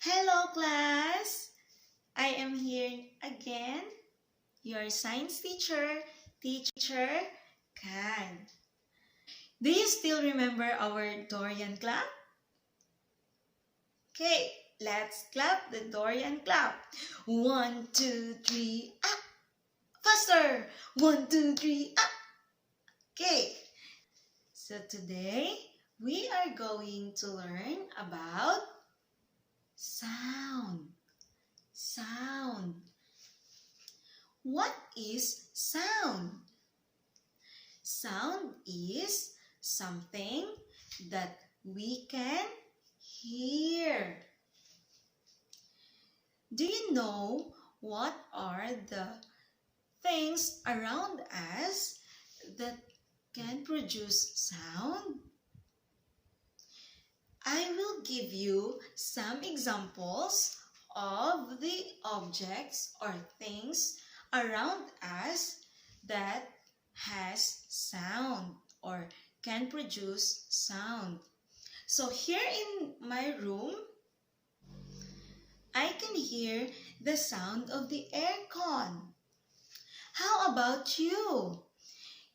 Hello class! I am here again, your science teacher, Teacher Kan. Do you still remember our Dorian clap? Okay, let's clap the Dorian clap. 1, 2, 3, up! Faster! 1, 2, 3, up! Okay, so today we are going to learn about sound. Sound. What is sound? Sound is something that we can hear. Do you know what are the things around us that can produce sound? I will give you some examples of the objects or things around us that has sound or can produce sound. So here in my room, I can hear the sound of the aircon. How about you?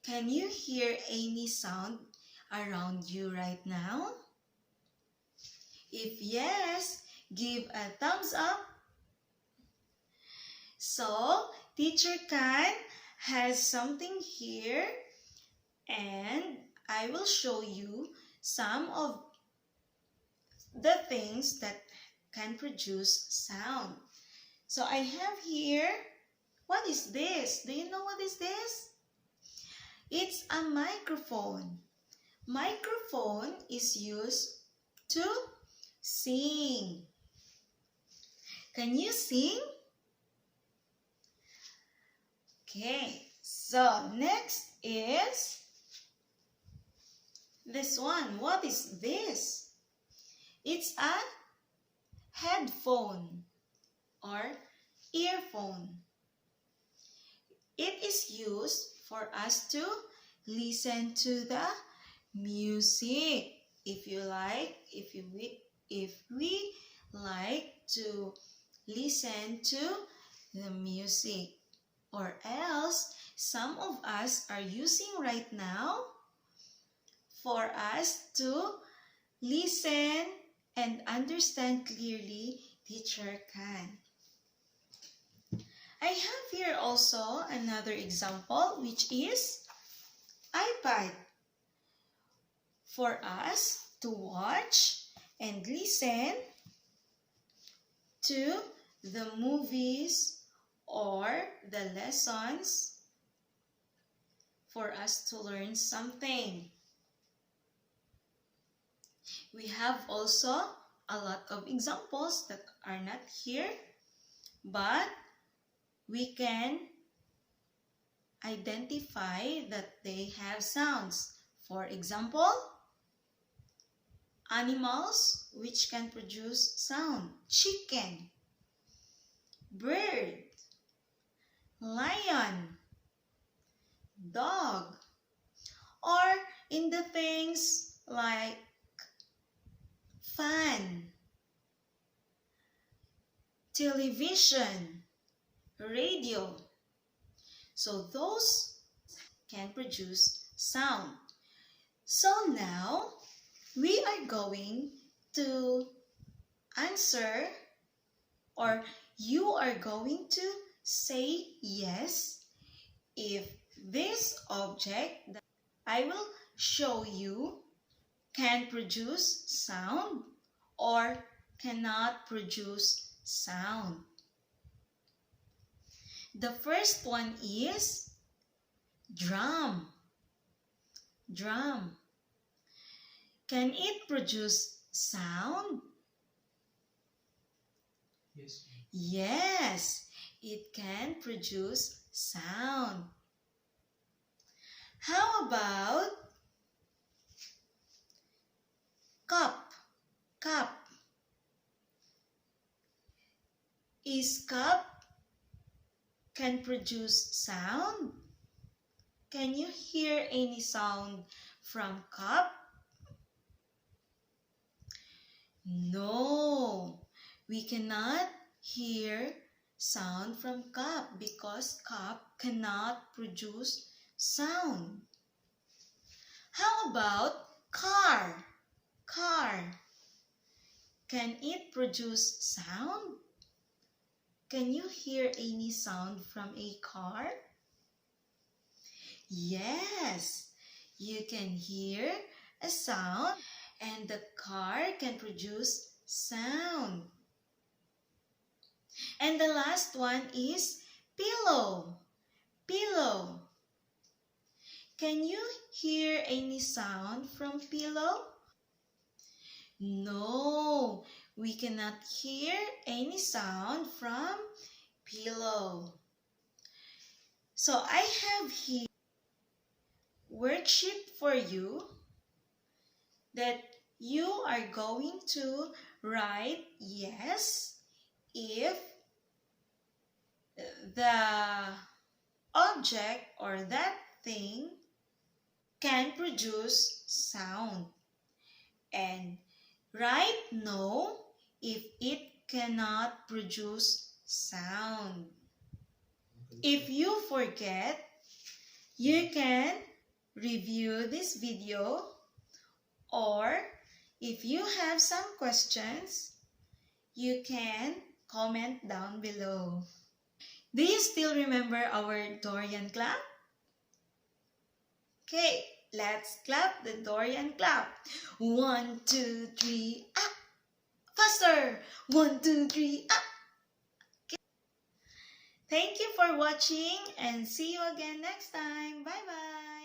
Can you hear any sound around you right now? If yes, give a thumbs up. So, Teacher Kan has something here and I will show you some of the things that can produce sound. So, I have here, what is this? Do you know what is this? It's a microphone. Microphone is used to sing. Can you sing? Okay, so next is this one. What is this? It's a headphone or earphone. It is used for us to listen to the music. If we like to listen to the music, or else some of us are using right now for us to listen and understand clearly Teacher Kan. I have here also another example, which is iPad, for us to watch and listen to the movies or the lessons for us to learn something. We have also a lot of examples that are not here, but we can identify that they have sounds. For example, animals which can produce sound: chicken, bird, lion, dog, or in the things like fan, television, radio. So those can produce sound. So now we are going to answer, or you are going to say yes if this object that I will show you can produce sound or cannot produce sound. The first one is drum. Drum. Can it produce sound? Yes. Yes, it can produce sound. How about cup? Cup. Is cup can produce sound? Can you hear any sound from cup? No, we cannot hear sound from cup because cup cannot produce sound. How about car? Car. Can it produce sound? Can you hear any sound from a car? Yes, you can hear a sound and the car can produce sound. And the last one is pillow. Pillow. Can you hear any sound from pillow? No, we cannot hear any sound from pillow. So I have here worksheet for you that you are going to write yes if the object or that thing can produce sound, and write no if it cannot produce sound. If you forget, you can review this video, or if you have some questions, you can comment down below. Do you still remember our Dorian clap? Okay, let's clap the Dorian clap. 1, 2, 3, up! Faster! 1, 2, 3, up! Okay. Thank you for watching and see you again next time. Bye-bye!